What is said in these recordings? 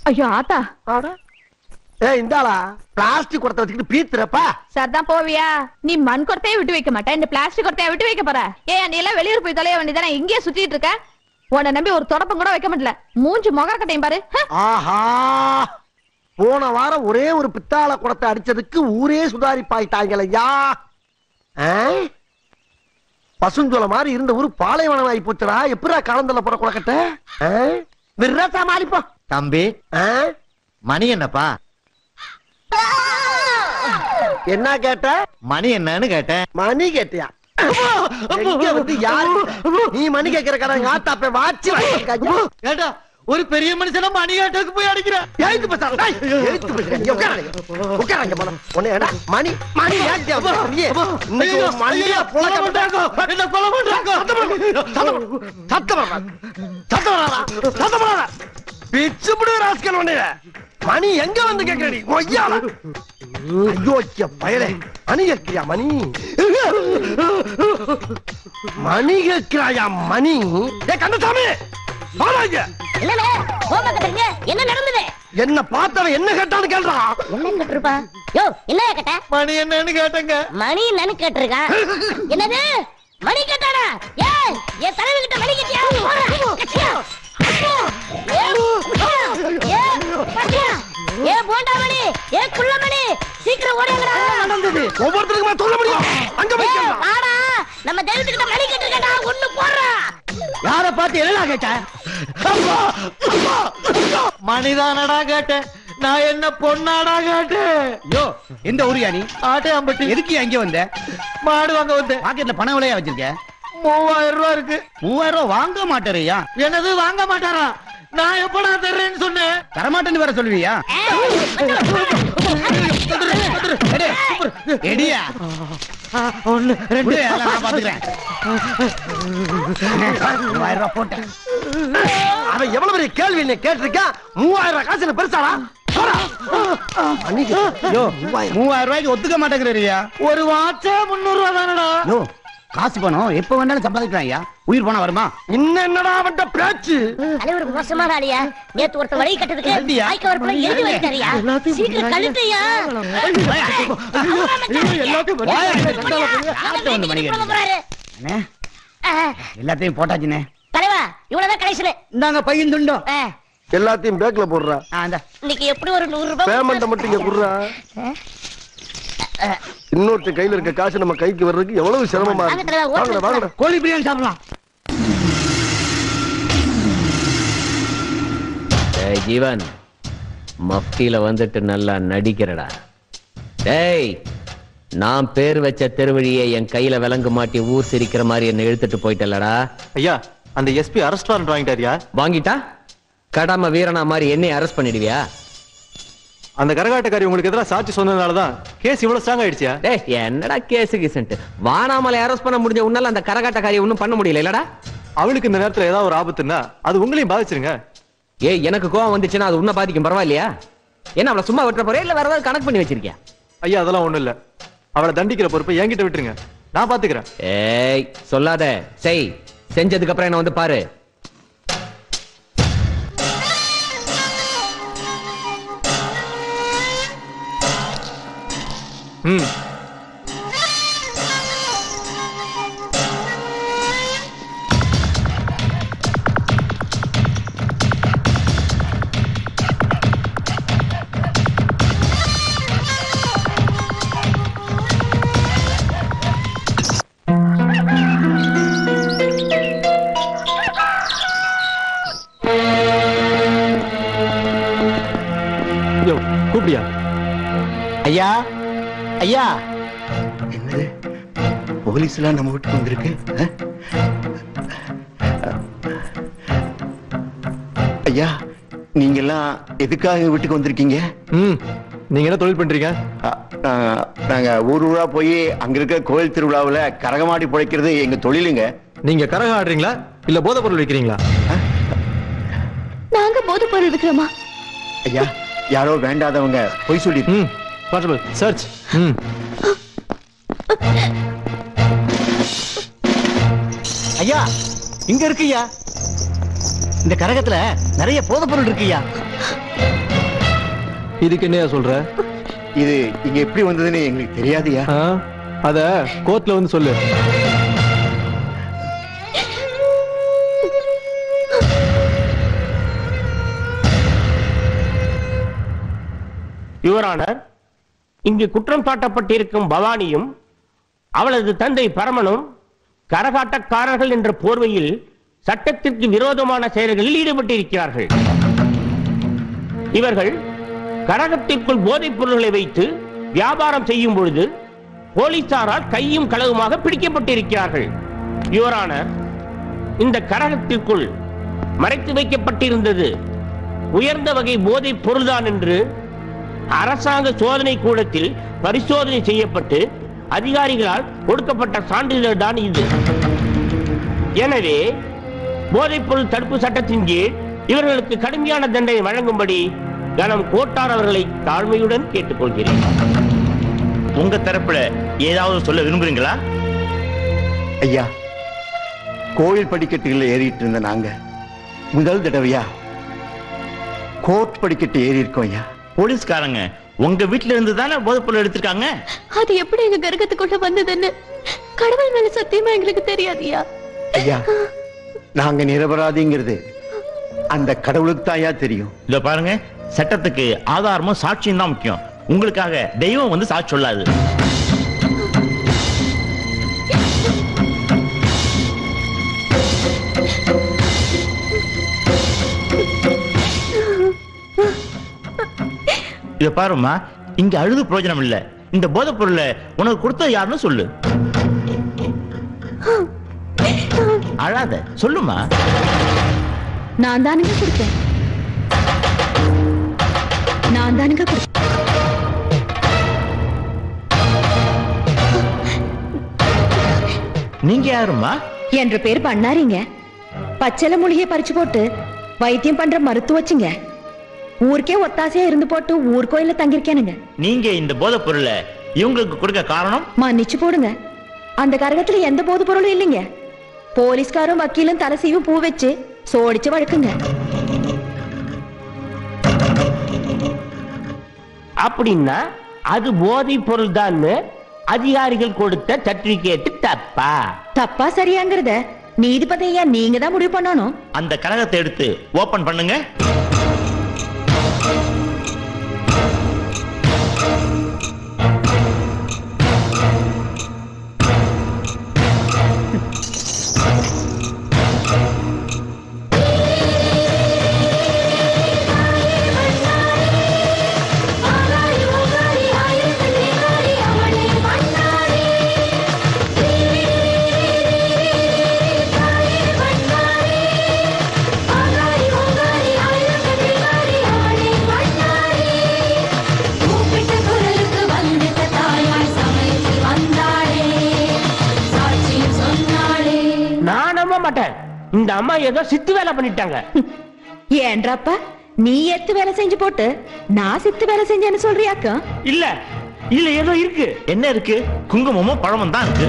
ஐயோ ஆத்தா. இந்தாளா பிளாஸ்டிக் குடத்தை வச்சுக்கிட்டு பீத்துறப்பா. சரிதான் போவியா? நீ மண் குடத்தையே விட்டு வைக்க மாட்டேன், இந்த பிளாஸ்டிக் குடத்தைய விட்டு வைக்க போற? ஏன் நீ எல்லாம் வெளியூர் போய் தொலைய வேண்டியதானே, இங்கேயே சுத்திட்டு இருக்க? உன்னை நம்பி ஒரு தொடப்பம் கூட வைக்க முடியல. மூஞ்சி முகக்கட்டையும் பாரு. ஆஹா, போன வாரம் ஒரே ஒரு பித்தாள குடத்தை அடிச்சதுக்கு ஊரே சுதாரிப்பாயிட்டாங்களையா. பசுஞ்சோல மாதிரி இருந்த ஊரு பாலைவனம் ஆகி போச்சுடா. எப்படா காலந்தல போற குடக்கட்ட விரா சமாளிப்பா. தம்பி மணி என்னப்பா? என்ன கேட்ட? மணி என்னன்னு கேட்டேன். மணி கேட்டியா? நீ மணி கேட்கிற கடை ஆத்தாப்ப வாட்சி கேட்டா ஒரு பெரிய மனுஷன மணி கேட்டதுக்கு போய் அடிக்கிறேன். மணி மணி மணி எங்க வந்து கேட்கிறீ? ஐயோ பயலே, மணி கேட்கிறியா? மணி மணி கேட்கிறாயா? மணி கந்தசாமி என்ன நடந்தது? என்ன பார்த்தவன் என்ன கேட்டான்னு கேள்றான். என்ன கேட்டிருப்பா? யோ என்ன கேட்ட? மணி என்னன்னு கேட்டங்க. மணி என்னன்னு கேட்டிருக்கா? என்னது மணி கேட்டானா? ஏய் என் தலைவி கிட்ட மணி கேட்டியா? ஏ போண்டா மணி, ஏ குள்ள மணி, சீக்கிரம் ஓடுங்கடா. நடந்தது ஒவ்வொருத்தருக்குமா சொல்ல முடியும். அங்க போய் வாடா, நம்ம தெய்வத்து கிட்ட மணி கேட்டிருக்கடா. ஒண்ணு போறா. யார பார்த்து என்ன கேட்ட? மணிதானடா கேட்டேன். நான் என்ன பொண்ணாடா கேட்டேன். யோ எந்த ஊரியா நீ? ஆட்டே அம்பட்டி. எதுக்கு அங்க வந்த? மாடு வாங்க வந்தேன். பாக்கெட்ல பணம் விலையா வச்சிருக்க? 3000 ரூபாய் இருக்கு. 3000 ரூபாய் வாங்க மாட்டாரையா? என்னது வாங்க மாட்டாரா? நான் எப்படா தர்றேன்னு சொன்னேன். தரமாட்டேன்னு வேற சொல்லுவியா? எடியா 1 2 நான் பாத்துக்கிறேன். 3000 ரூபாய் போட்டேன். அவன் எவ்வளவு பெரிய கேள்வி என்ன கேட்டிருக்கான்? 3000 காசு பெருசாடா? 3000 ரூபாய்க்கு ஒத்துக்க மாட்டேங்கிறீயா? ஒரு வாட்சே 300 ரூபாய் தானடா. யோ காசு பணம் எப்ப வேணாலும் சம்பாதிக்கலாம் ஐயா. உயிர் பணம் வருமா? இன்னும் என்னடா அவன்ட பேச்சு? தலைவர் மோசமான ஆளியா. நேத்து ஒருத்த வழி கட்டதுக்கு ஆய்க்க வரப்புல எழுதி வைத்தாரியா. சீக்கிரம் கழுத்தையா. எல்லாத்தையும் போட்டாச்சுனே. தலைவா இவ்வளவுதான் கடைசில. இந்தாங்க பையன் துண்டோம். எல்லாத்தையும் பேக்ல போடுறா. இன்னைக்கு எப்படி ஒரு 100 ரூபாய் பேமெண்ட் மட்டும் இங்க குடுறா. இன்னொருத்த கையில இருக்க காசு நம்ம கைக்கு வர்றதுக்கு எவ்வளவு சிரமமா இருக்கு. வாங்கடா வாங்கடா. கோழி பிரியாணி சாப்பிடலாம். ஜீவன் மஃப்டில வந்துட்டு நல்லா நடிக்கிறடா. டேய் நான் பேர் வச்ச தெருவழியை என் கையில விலங்கு மாட்டி ஊர் சிரிக்கிற மாதிரி என்ன இழுத்துட்டு போயிட்டலடா. ஐயா அந்த எஸ்பி அரெஸ்ட் வாரண்ட் வாங்கிட்டாரியா? வாங்கிட்டா கடமை வீரனா மாதிரி என்னை அரெஸ்ட் பண்ணிடுவியா? அந்த கரகாட்டக்காரி உங்களுக்கு எதிராக சாட்சி சொன்னதுனாலதான் கேஸ் இவ்வளவு ஸ்ட்ராங் ஆயிடுச்சியா? டேய் என்னடா கேஸ் கீசன்ட்? வானாமலை அரெஸ்ட் பண்ண முடிஞ்ச உன்னால அந்த கரகாட்டக்காரியை ஒன்னும் பண்ண முடியல இல்லடா? அவளுக்கு இந்த நேரத்துல ஏதாவது ஒரு ஆபத்துன்னா அது உங்களையும் பாதிச்சிருங்க. ஏய் எனக்கு கோவம் வந்துச்சுன்னா அது உன்னை பாதிக்கும், பரவாயில்லையா? என்ன அவளை சும்மா விட்டுற போறே இல்ல வேற ஏதாவது கணக்கு பண்ணி வச்சிருக்கியா? ஐயா அதெல்லாம் ஒண்ணும் இல்ல. அவளை தண்டிக்கிற பொறுப்பை என்கிட்ட விட்டுருங்க, நான் பாத்துக்கிறேன். ஏய் சொல்லாத, செய். செஞ்சதுக்கு அப்புறம் என்ன வந்து பாரு. கூப்பிடியா? ஐயா ஐயா என்னது போலீஸ் எல்லாம் நம்ம வீட்டுக்கு வந்திருக்கு? ஐயா நீங்க எல்லாம் எதுக்காக வீட்டுக்கு வந்திருக்கீங்க? நீங்க என்ன தொழில் பண்றீங்க? நாங்க ஊர் ஊரா போய் அங்க இருக்க கோயில் திருவிழாவுல கரகமாடி பிழைக்கிறது எங்க தொழிலுங்க. நீங்க கரகம் ஆடுறீங்களா இல்ல போதை பொருள் விற்கிறீங்களா? நாங்க போதை பொருள் விற்கிறோமா? ஐயா யாரோ வேண்டாதவங்க போய் சொல்லி சர்ச். ஐயா இங்க இருக்குய்யா. இந்த கரகத்துல நிறைய போதைப் பொருள் இருக்குய்யா. இதுக்கு என்னையா சொல்ற? இது இங்க எப்படி வந்ததுன்னு எங்களுக்கு தெரியாதுயா. அத கோர்ட்ல வந்து சொல்லு. யுவர் ஆனர், இங்கு குற்றம் சாட்டப்பட்டிருக்கும் பவானியும் அவளது தந்தை பரமனும் கரகாட்டக்காரர்கள் என்ற போர்வையில் சட்டத்திற்கு விரோதமான செயல்களில் ஈடுபட்டிருக்கிறார்கள். இவர்கள் கரகத்திற்குள் போதைப் பொருள்களை வைத்து வியாபாரம் செய்யும் பொழுது போலீசாரால் கையும் களவுமாக பிடிக்கப்பட்டிருக்கிறார்கள். யுவர் ஆனர், இந்த கரகத்திற்குள் மறைத்து வைக்கப்பட்டிருந்தது உயர்ந்த வகை போதைப் பொருள்தான் என்று அரசாங்க சோதனை கூடத்தில் பரிசோதனை செய்யப்பட்டு அதிகாரிகளால் கொடுக்கப்பட்ட சான்றிதழ் தான் இது. எனவே போதைப் பொருள் தடுப்பு சட்டத்தின் கீழ் இவர்களுக்கு கடுமையான தண்டனை வழங்கும்படி கனம் கோட்டார் அவர்களை தாழ்மையுடன் கேட்டுக்கொள்கிறேன். உங்க தரப்புல ஏதாவது சொல்ல விரும்புறீங்களா? ஐயா, கோயில் படிக்கட்டுகள் ஏறிட்டு இருந்த நாங்க முதல் தடவையா கோர்ட் படிக்கட்டு ஏறி இருக்கோம் ஐயா. போலீஸ்காரங்க உங்க வீட்டுல இருந்து தானே போதைப் பொருள் எடுத்திருக்காங்க. அது எப்படி எங்க கரகத்துக்குள்ள வந்ததுன்னு கடவுள் மேல சத்தியமா எங்களுக்கு தெரியாதியா. ஐயா, நாங்க நிரபராதிங்கிறது அந்த கடவுளுக்கு தான் ஐயா தெரியும். இத பாருங்க, சட்டத்துக்கு ஆதாரமும் சாட்சியும் தான் முக்கியம். உங்களுக்காக தெய்வம் வந்து சாட்சி சொல்லாது. இத பாருமா, இங்க அழுது பிரயோஜனம் இல்ல. இந்த போதைப் பொருளை உனக்கு கொடுத்தது யாருன்னு சொல்லு. அழாத, சொல்லுமா. நான் தானுங்க கொடுத்தேன். நான் தானுங்க கொடுத்தேன். நீங்க யாருமா? என்ற பேர் பண்ணாரிங்க. பச்சளை மூலிகையை பறிச்சு போட்டு வைத்தியம் பண்ற மருத்துவச்சுங்க. ஊருக்கே ஒத்தாசையா இருந்து போட்டு ஊர் கோயில தங்கிருக்கேனுங்க. நீங்க இந்த போதைப் பொருளை இவங்களுக்கு கொடுக்க காரணம்? மன்னிச்சு போடுங்க, அந்த கரகத்துல எந்த போதை பொருளும் இல்லைங்க. போலீஸ்காரும் வக்கீலும் தலசீவும் பூ வச்சு சோடிச்சு வழக்குங்க. அப்படின்னா அது போதைப் பொருள் தான் அதிகாரிகள் கொடுத்த சர்டிபிகேட் தப்பா? தப்பா சரியாங்கிறத நீதிபதியா நீங்க தான் முடிவு பண்ணணும். அந்த கரகத்தை எடுத்து ஓபன் பண்ணுங்க. இந்த அம்மா ஏதோ சித்து வேலை பண்ணிட்டாங்க. ஏன்றாப்பா, நீ எத்து வேலை செஞ்சு போட்டு நான் சித்து வேலை செஞ்சேன்னு சொல்றியாக்கா? இல்ல, இல்ல, ஏதோ இருக்கு. என்ன இருக்கு? குங்குமமும் பழமும் தான் இருக்கு.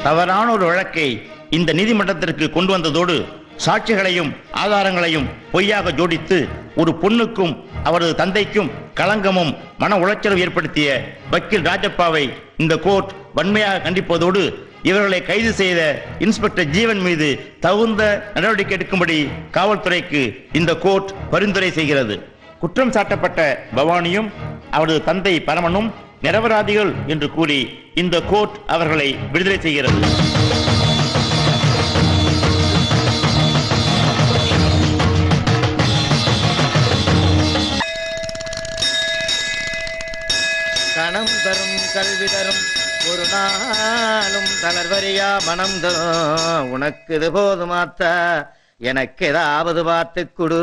தவறான ஒரு வழக்கை இந்த நீதிமன்றத்திற்கு கொண்டு வந்ததோடு சாட்சிகளையும் ஆதாரங்களையும் பொய்யாக ஜோடித்து ஒரு பொண்ணுக்கும் அவரது தந்தைக்கும் களங்கமும் மன உளைச்சலும் ஏற்படுத்திய வக்கீல் ராஜப்பாவை இந்த கோர்ட் வன்மையாக கண்டிப்பதோடு இவர்களை கைது செய்த இன்ஸ்பெக்டர் ஜீவன் மீது தகுந்த நடவடிக்கை எடுக்கும்படி காவல்துறைக்கு இந்த கோர்ட் பரிந்துரை செய்கிறது. குற்றம் சாட்டப்பட்ட பவானியும் அவரது தந்தை பரமனும் நிரபராதிகள் என்று கூறி இந்த கோர்ட் அவர்களை விடுதலை செய்கிறது. கணம் தரும் கல்வி தரும் ஒரு நாளும் தளர்வரியா மனம் தரும். உனக்கு இது போதுமாத்த, எனக்கு ஏதாவது பார்த்து குடு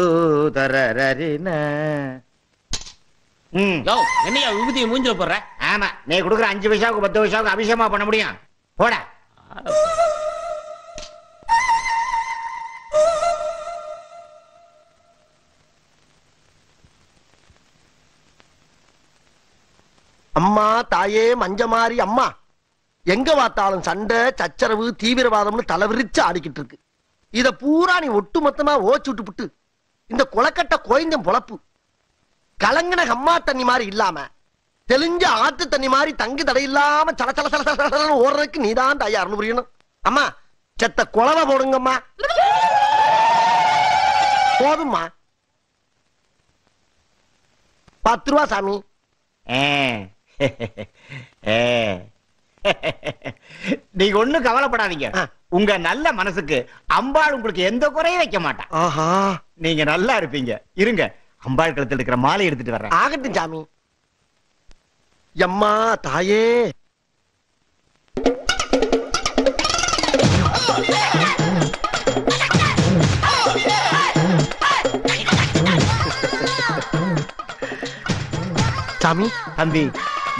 தரறின. என்னையா விபூதியை மூஞ்சில போடுற? ஆமா, நீ கொடுக்குற 5 பைசாவுக்கு 10 பைசாவுக்கு அபிஷேகமா பண்ண முடியும். போட. அம்மா தாயே மஞ்சமாரி அம்மா, எங்க பார்த்தாலும் சண்டை சச்சரவு தீவிரவாதம்னு தலைவிரிச்சு ஆடிக்கிட்டு இருக்கு. இத பூரா நீ ஒட்டு மொத்தமா ஓச்சு விட்டு இந்த கொலக்கட்ட கோயந்தம் பொழப்பு கலங்கின கம்மா தண்ணி மாதிரி இல்லாம தெளிஞ்ச ஆத்து தண்ணி மாதிரி தங்கு தடை இல்லாம சல சல சல சல ஓடுறதுக்கு நீதான் தயார்னு புரியணும். அம்மா செத்த குழவை போடுங்கம்மா. போதும்மா. 10 ரூபா சாமி. நீங்க ஒண்ணும் கவலைப்படாதீங்க. உங்க நல்ல மனசுக்கு அம்பாள் உங்களுக்கு எந்த குறையும் வைக்க மாட்டான். ஆஹா, நீங்க நல்லா இருப்பீங்க. இருங்க, அம்பாள் கழுத்துல இருக்கிற மாலை எடுத்துட்டு வர்றேன். ஆகட்டும் சாமி. எம்மா தாயே. சாமி, தம்பி,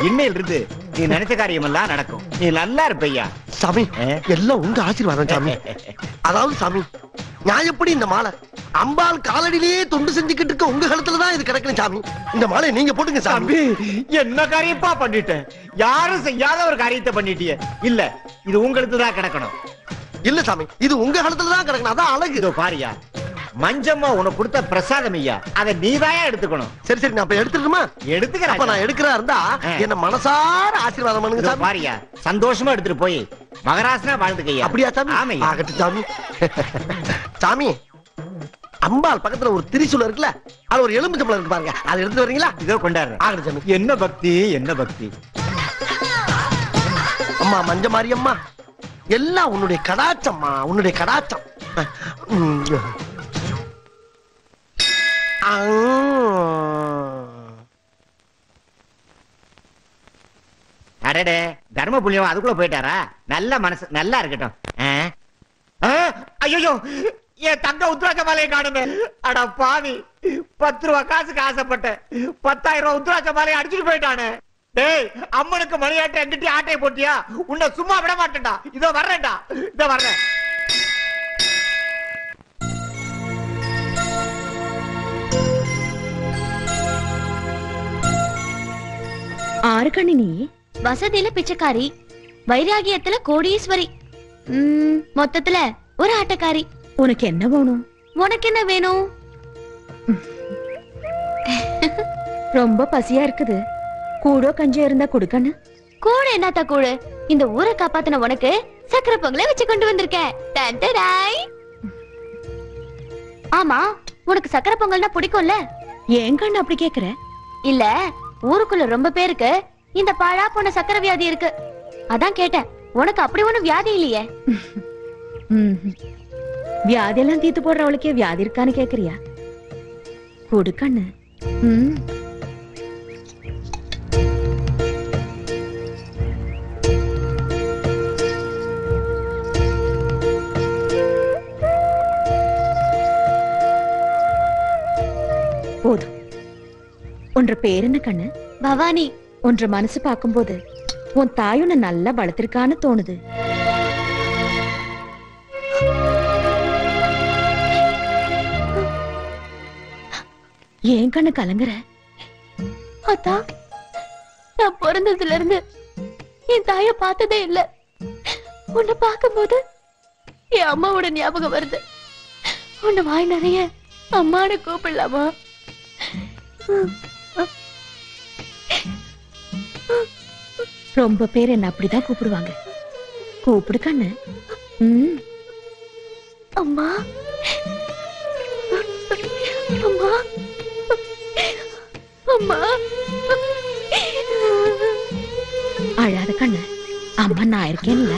இன்னையில இருந்து நீ நினைச்ச காரியம் எல்லாம் நடக்கும். நீ நல்லா இருப்பையா. சாமி, எல்லாம் உங்க ஆசீர்வாதம் சாமி. அதாவது சாமி, நான் எப்படி இந்த மாலை அம்பாள் காலடியிலேயே தொண்டு செஞ்சுக்கிட்டு இருக்க உங்க கழுத்துலதான் இது கிடைக்கணும் சாமி. இந்த மாலை நீங்க போட்டுங்க சாமி. என்ன காரியப்பா பண்ணிட்டேன்? யாரும் செய்யாத ஒரு காரியத்தை பண்ணிட்டிய. இல்ல, இது உங்களுக்கு தான் கிடக்கணும். இல்ல சாமி, இது உங்க கழுத்துலதான் கிடக்கணும். அதான் அழகு. இதோ பாரியா, மஞ்சம்மா உனக்கு கொடுத்த பிரசாதம் ஐயா, அதை நீதாயா எடுத்துக்கணும். சரி சரி, நான் அப்ப எடுத்துட்டுமா? எடுத்துக்கிறேன். அப்ப நான் எடுக்கிறா இருந்தா என்ன மனசார ஆசீர்வாதம் பண்ணுங்க சாமி. பாரியா, சந்தோஷமா எடுத்துட்டு போய் மகராசனா வாழ்ந்துக்கையா. அப்படியா சாமி? ஆமையா. ஆகட்டும் சாமி. சாமி, அம்பாள் பக்கத்துல ஒரு திரிசூலம் இருக்குல்ல, அது ஒரு எலும்பு சம்பளம் இருக்கு பாருங்க, அதை எடுத்து வரீங்களா? இதோ கொண்டாடுறேன். ஆகட்டும் சாமி. என்ன பக்தி, என்ன பக்தி. அம்மா மஞ்ச மாரியம்மா, எல்லாம் உன்னுடைய கடாச்சம்மா, உன்னுடைய கடாச்சம். அடடே, தர்ம புண்ணியம் அதுக்குள்ள போயிட்டாரா? நல்ல மனசு, நல்லா இருக்கட்டும். ஐயோ, என் தங்க உத்ராட்ச மாலையை காணுமே. அட பாவி, 10 ரூபா காசுக்கு ஆசைப்பட்டேன், 10,000 ரூபாய் உத்ராட்ச மாலையை அடிச்சுட்டு போயிட்டானே. டேய், அம்மனுக்கு மணியாட்டை எங்கிட்ட ஆட்டையை போட்டியா? உன்னை சும்மா விட மாட்டேன்டா. இதோ வர்றேன்டா, இதோ வர்றேன். ஆறு கண்ணி நீ வசதியில பிச்சைக்காரி, வைராகியத்துல கோடீஸ்வரி, மொத்தத்துல ஒரு ஆட்டக்காரி. உனக்கு என்ன வேணும்? உனக்கு என்ன வேணும்? ரொம்ப பசியா இருக்குது, கூடோ கஞ்சி இருந்தா கொடுக்கன்னு. கூட என்னத்த கூடு? இந்த ஊரை காப்பாத்தின உனக்கு சக்கரை பொங்கலை வச்சு கொண்டு வந்திருக்கேன். ஆமா, உனக்கு சக்கரை பொங்கல்னா பிடிக்கும்ல? ஏன் கண்ணு அப்படி கேக்குற? இல்ல, ஊருக்குள்ள ரொம்ப பேருக்கு இந்த பாழா போன சக்கரை வியாதி இருக்கு, அதான் கேட்டேன். உனக்கு அப்படி ஒண்ணும் வியாதி இல்லையே? வியாதி எல்லாம் தீத்து போடுறவளுக்கே வியாதி இருக்கான்னு கேக்குறியா? கொடுக்கண்ணு. போதும். உன்ற பேர் என்ன கண்ணு? பவானி. உன்ற மனசு பார்க்கும்போது உன் தாய் உன்னை நல்லா வளர்த்திருக்கான்னு தோணுது. ஏன் கண்ணு கலங்குற? அத்தா, நான் பிறந்ததுல இருந்து என் தாய பார்த்ததே இல்ல. உன்னை பார்க்கும்போது என் அம்மாவோட ஞாபகம் வருது. உன்னை வாய் நிறைய அம்மானு கூப்பிடலாமா? ரொம்ப பேர் என்ன அப்படிதான் கூப்பிடுவாங்க. கூப்பிடு கண்ணு. அம்மா, அம்மா, அம்மா. அழாத கண்ணு, அம்மா நான் இருக்கேன்ல.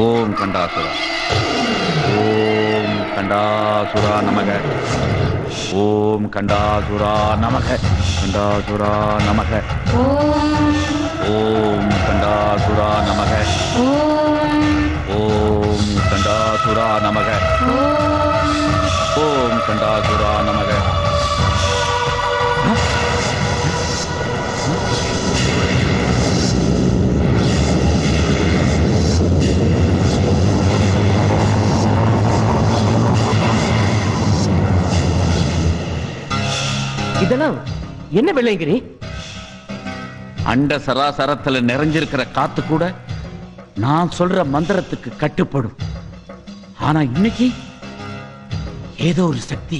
ஓம் கண்டாசுரா, ஓம் கண்டாசுரா நமக, ஓம் கண்டாசுரா நமக, கண்டாசுரா நமக, ஓம் கண்டாசுரா நமக, ஓம் கண்டாசுரா நமக, ஓம் கண்டாசுரா நமக. இதெல்லாம் என்ன வெள்ளையங்கிரி? அண்ட சராசரத்துல நிறைஞ்சிருக்கிற காத்து கூட நான் சொல்ற மந்திரத்துக்கு கட்டுப்படும். ஆனா இன்னைக்கு ஏதோ ஒரு சக்தி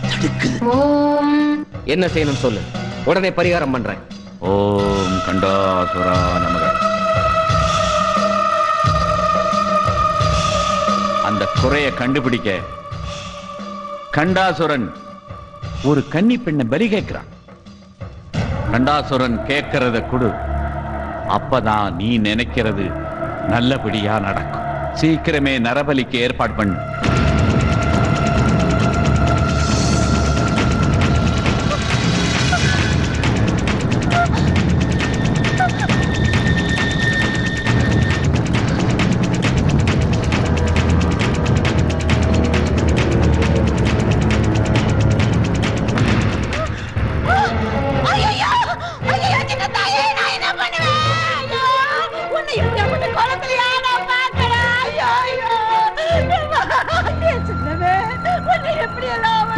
தடுக்குது. என்ன செய்யணும் சொல்லு, உடனே பரிகாரம் பண்றேன். ஓம் கண்டாசுரா நமக. அந்த குறைய கண்டுபிடிக்க கண்டாசுரன் ஒரு கன்னி பெண்ணை பலி கேட்கிறான். கண்டாசுரன் கேட்கறத கொடு, அப்பதான் நீ நினைக்கிறது நல்லபடியா நடக்கும். சீக்கிரமே நரபலிக்கு ஏற்பாடு பண்ணு.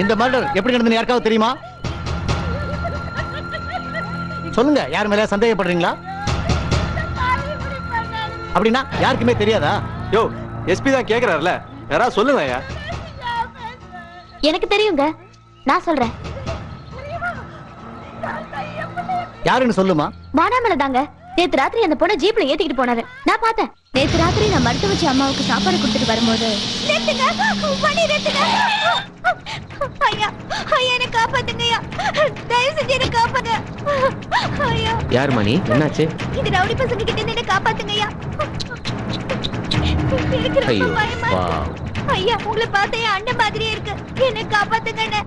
இந்த மர்டர் எப்படி நடந்தது யாருக்காவது தெரியுமா? சொல்லுங்க, யார் மேல சந்தேகப்படுறீங்களா? அப்படின்னா யாருக்குமே தெரியாதா? யோ, எஸ்பி தான் கேக்குறாருல, யாராவது சொல்லுங்க ஐயா. எனக்கு தெரியுங்க, நான் சொல்றேன். யாருன்னு சொல்லுமா? வாடாமல தாங்க. நேத்து ராத்திரி அந்த பொண்ணை ஜீப்ல ஏத்திக்கிட்டு போனாரு, நான் பார்த்தேன். நேத்து ராத்திரி நான் மருத்துவ வச்சு அம்மாவுக்கு சாப்பாடு கொடுத்துட்டு வரும்போது ஐயா ஐயா என்ன காப்பாத்துங்கய்யா, தயவு செஞ்சு என்ன காப்பாங்க ஐயா. யார் மணி, என்னாச்சு? இது ரவுடி பசங்க கிட்ட இருந்து என்ன காப்பாத்துங்கய்யா. எனக்கு ரொம்ப ஐயோ, பயமா இருக்கு. ஐயா உங்களை பார்த்தே அண்ணன் மாதிரியே இருக்கு, என்ன காப்பாத்துங்க.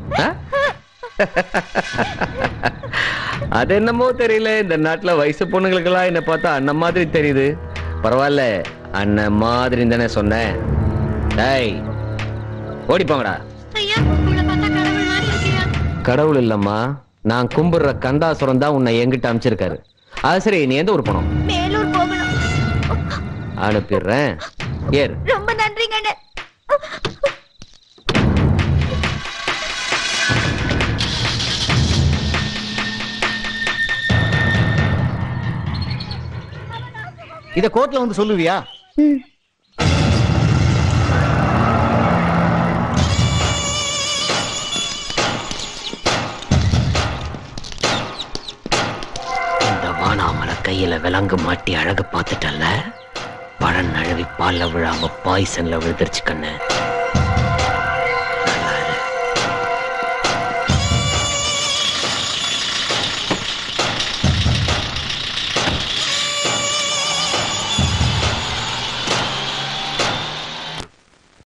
அது என்னமோ தெரியல, இந்த நாட்டுல வயசு பொண்ணுங்களுக்கு எல்லாம் என்ன பார்த்தா அண்ணன் மாதிரி தெரியுது. பரவாயில்ல, அண்ணன் மாதிரி தானே சொன்னேன். டேய் ஓடி போங்கடா. ஐயா உங்களை பார்த்தா கடவுள் மாதிரி இருக்கியா? கடவுள் இல்லம்மா, நான் கும்பிடுற கந்தாசுரம் தான் உன்னை எங்கிட்ட அனுப்பிச்சிருக்காரு. அது சரி, நீ எந்த ஊர் போனோம்? மேலூர் போகணும். அனுப்பிடுறேன், ஏறு. ரொம்ப நன்றிங்க அண்ணே. இத கோர்ட்ல வந்து சொல்லுவியா? இந்த வானாமல கையில விலங்கு மாட்டி அழகு பார்த்துட்டல்ல, பழம் நழுவி பால்ல விழாம பாய்சன்ல விழுந்துருச்சு கண்ணு.